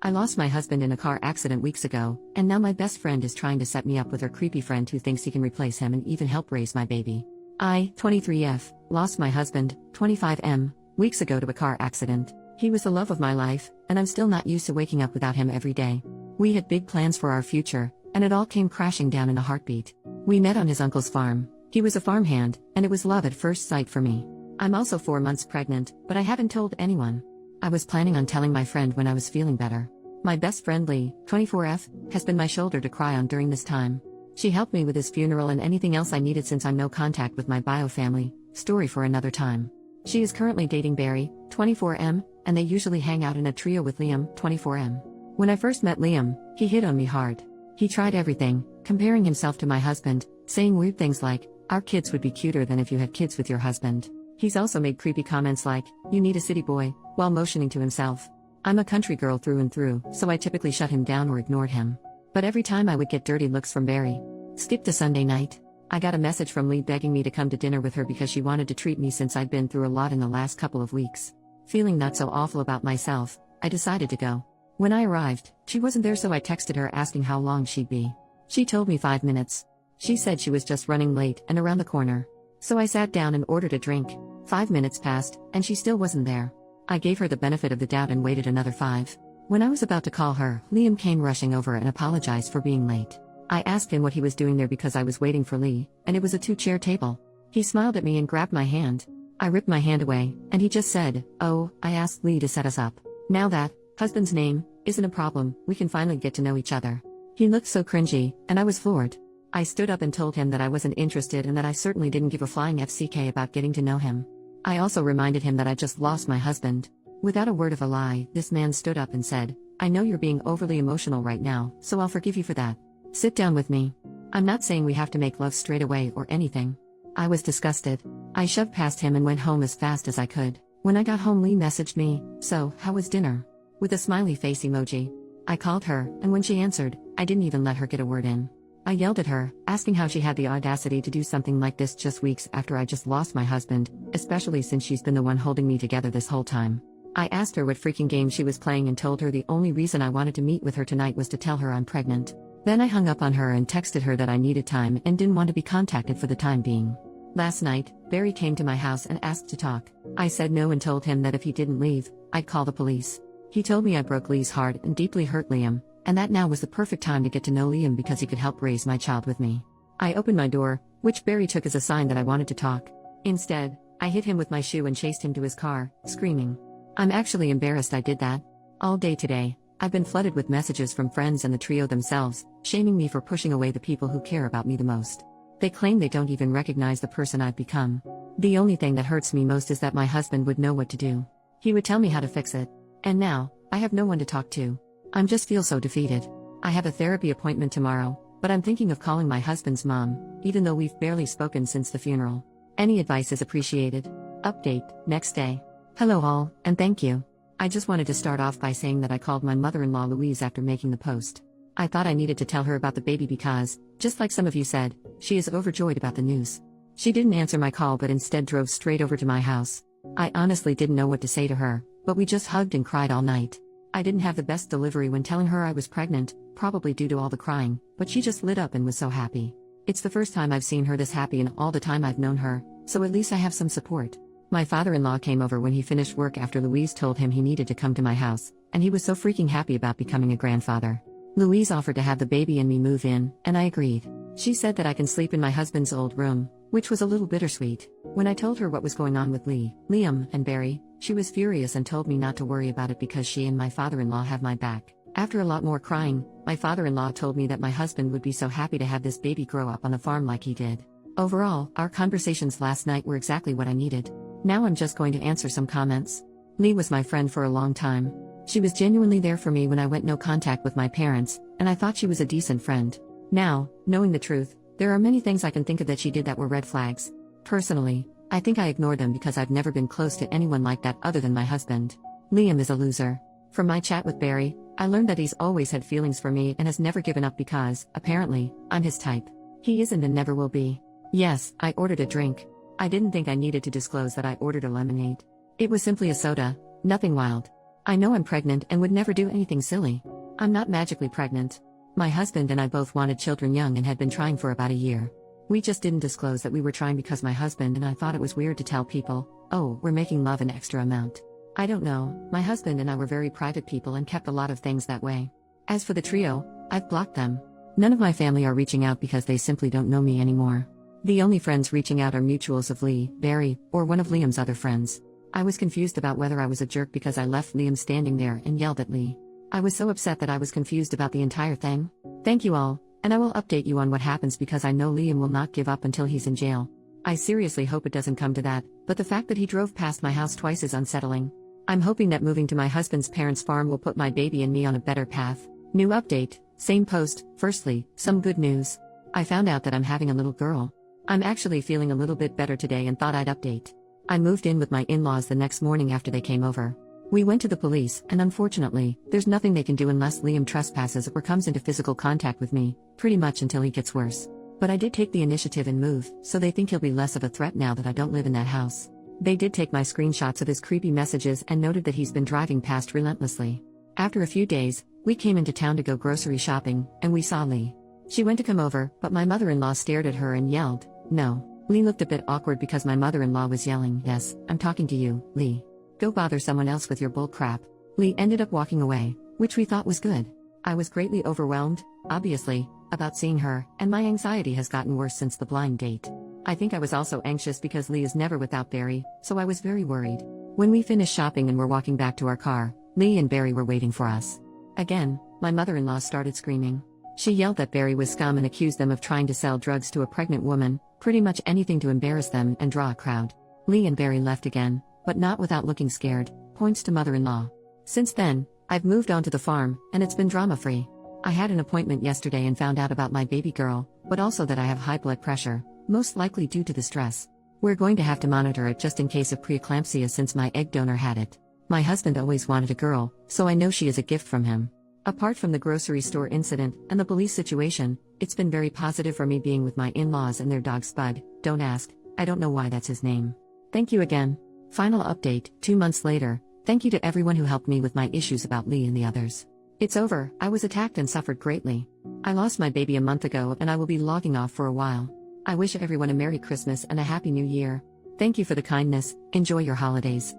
I lost my husband in a car accident weeks ago, and now my best friend is trying to set me up with her creepy friend who thinks he can replace him and even help raise my baby. I, 23F, lost my husband, 25M, weeks ago to a car accident. He was the love of my life, and I'm still not used to waking up without him every day. We had big plans for our future, and it all came crashing down in a heartbeat. We met on his uncle's farm. He was a farmhand, and it was love at first sight for me. I'm also 4 months pregnant, but I haven't told anyone. I was planning on telling my friend when I was feeling better. My best friend Lee, 24F, has been my shoulder to cry on during this time. She helped me with his funeral and anything else I needed since I'm no contact with my bio family, story for another time. She is currently dating Barry, 24M, and they usually hang out in a trio with Liam, 24M. When I first met Liam, he hit on me hard. He tried everything, comparing himself to my husband, saying weird things like, "Our kids would be cuter than if you had kids with your husband." He's also made creepy comments like, "You need a city boy," while motioning to himself. I'm a country girl through and through, so I typically shut him down or ignored him. But every time I would get dirty looks from Barry. Skip to Sunday night. I got a message from Lee begging me to come to dinner with her because she wanted to treat me since I'd been through a lot in the last couple of weeks. Feeling not so awful about myself, I decided to go. When I arrived, she wasn't there, so I texted her asking how long she'd be. She told me 5 minutes. She said she was just running late and around the corner. So I sat down and ordered a drink. 5 minutes passed, and she still wasn't there. I gave her the benefit of the doubt and waited another 5. When I was about to call her, Liam came rushing over and apologized for being late. I asked him what he was doing there because I was waiting for Lee, and it was a 2-chair table. He smiled at me and grabbed my hand. I ripped my hand away, and he just said, "Oh, I asked Lee to set us up. Now that husband's name isn't a problem, we can finally get to know each other." He looked so cringy, and I was floored. I stood up and told him that I wasn't interested and that I certainly didn't give a flying FCK about getting to know him. I also reminded him that I just lost my husband. Without a word of a lie, this man stood up and said, "I know you're being overly emotional right now, so I'll forgive you for that. Sit down with me. I'm not saying we have to make love straight away or anything." I was disgusted. I shoved past him and went home as fast as I could. When I got home, Lee messaged me, "So, how was dinner?" with a smiley face emoji. I called her, and when she answered, I didn't even let her get a word in. I yelled at her, asking how she had the audacity to do something like this just weeks after I just lost my husband, especially since she's been the one holding me together this whole time. I asked her what freaking game she was playing and told her the only reason I wanted to meet with her tonight was to tell her I'm pregnant. Then I hung up on her and texted her that I needed time and didn't want to be contacted for the time being. Last night, Barry came to my house and asked to talk. I said no and told him that if he didn't leave, I'd call the police. He told me I broke Lee's heart and deeply hurt Liam, and that now was the perfect time to get to know Liam because he could help raise my child with me. I opened my door, which Barry took as a sign that I wanted to talk. Instead, I hit him with my shoe and chased him to his car, screaming. I'm actually embarrassed I did that. All day today, I've been flooded with messages from friends and the trio themselves, shaming me for pushing away the people who care about me the most. They claim they don't even recognize the person I've become. The only thing that hurts me most is that my husband would know what to do. He would tell me how to fix it. And now, I have no one to talk to. I just feel so defeated. I have a therapy appointment tomorrow, but I'm thinking of calling my husband's mom, even though we've barely spoken since the funeral. Any advice is appreciated. Update, next day. Hello all, and thank you. I just wanted to start off by saying that I called my mother-in-law Louise after making the post. I thought I needed to tell her about the baby because, just like some of you said, she is overjoyed about the news. She didn't answer my call but instead drove straight over to my house. I honestly didn't know what to say to her, but we just hugged and cried all night. I didn't have the best delivery when telling her I was pregnant, probably due to all the crying, but she just lit up and was so happy. It's the first time I've seen her this happy in all the time I've known her, so at least I have some support. My father-in-law came over when he finished work after Louise told him he needed to come to my house, and he was so freaking happy about becoming a grandfather. Louise offered to have the baby and me move in, and I agreed. She said that I can sleep in my husband's old room, which was a little bittersweet. When I told her what was going on with Lee, Liam, and Barry, she was furious and told me not to worry about it because she and my father-in-law have my back. After a lot more crying, my father-in-law told me that my husband would be so happy to have this baby grow up on the farm like he did. Overall, our conversations last night were exactly what I needed. Now I'm just going to answer some comments. Lee was my friend for a long time. She was genuinely there for me when I went no contact with my parents, and I thought she was a decent friend. Now, knowing the truth, there are many things I can think of that she did that were red flags. Personally, I think I ignored them because I've never been close to anyone like that other than my husband. Liam is a loser. From my chat with Barry, I learned that he's always had feelings for me and has never given up because, apparently, I'm his type. He isn't and never will be. Yes, I ordered a drink. I didn't think I needed to disclose that I ordered a lemonade. It was simply a soda, nothing wild. I know I'm pregnant and would never do anything silly. I'm not magically pregnant. My husband and I both wanted children young and had been trying for about a year. We just didn't disclose that we were trying because my husband and I thought it was weird to tell people, oh, we're making love an extra amount. I don't know, my husband and I were very private people and kept a lot of things that way. As for the trio, I've blocked them. None of my family are reaching out because they simply don't know me anymore. The only friends reaching out are mutuals of Lee, Barry, or one of Liam's other friends. I was confused about whether I was a jerk because I left Liam standing there and yelled at Lee. I was so upset that I was confused about the entire thing. Thank you all, and I will update you on what happens because I know Liam will not give up until he's in jail. I seriously hope it doesn't come to that, but the fact that he drove past my house twice is unsettling. I'm hoping that moving to my husband's parents' farm will put my baby and me on a better path. New update, same post. Firstly, some good news. I found out that I'm having a little girl. I'm actually feeling a little bit better today and thought I'd update. I moved in with my in-laws the next morning after they came over. We went to the police, and unfortunately, there's nothing they can do unless Liam trespasses or comes into physical contact with me, pretty much until he gets worse. But I did take the initiative and move, so they think he'll be less of a threat now that I don't live in that house. They did take my screenshots of his creepy messages and noted that he's been driving past relentlessly. After a few days, we came into town to go grocery shopping, and we saw Lee. She went to come over, but my mother-in-law stared at her and yelled, "No." Lee looked a bit awkward because my mother-in-law was yelling, "Yes, I'm talking to you, Lee. Go bother someone else with your bull crap." Lee ended up walking away, which we thought was good. I was greatly overwhelmed, obviously, about seeing her, and my anxiety has gotten worse since the blind date. I think I was also anxious because Lee is never without Barry, so I was very worried. When we finished shopping and were walking back to our car, Lee and Barry were waiting for us. Again, my mother-in-law started screaming. She yelled that Barry was scum and accused them of trying to sell drugs to a pregnant woman, pretty much anything to embarrass them and draw a crowd. Lee and Barry left again, but not without looking scared, points to mother-in-law. Since then, I've moved on to the farm, and it's been drama-free. I had an appointment yesterday and found out about my baby girl, but also that I have high blood pressure, most likely due to the stress. We're going to have to monitor it just in case of preeclampsia since my egg donor had it. My husband always wanted a girl, so I know she is a gift from him. Apart from the grocery store incident and the police situation, it's been very positive for me being with my in-laws and their dog Spud. Don't ask, I don't know why that's his name. Thank you again. Final update, 2 months later, thank you to everyone who helped me with my issues about Lee and the others. It's over, I was attacked and suffered greatly. I lost my baby a month ago and I will be logging off for a while. I wish everyone a Merry Christmas and a Happy New Year. Thank you for the kindness, enjoy your holidays.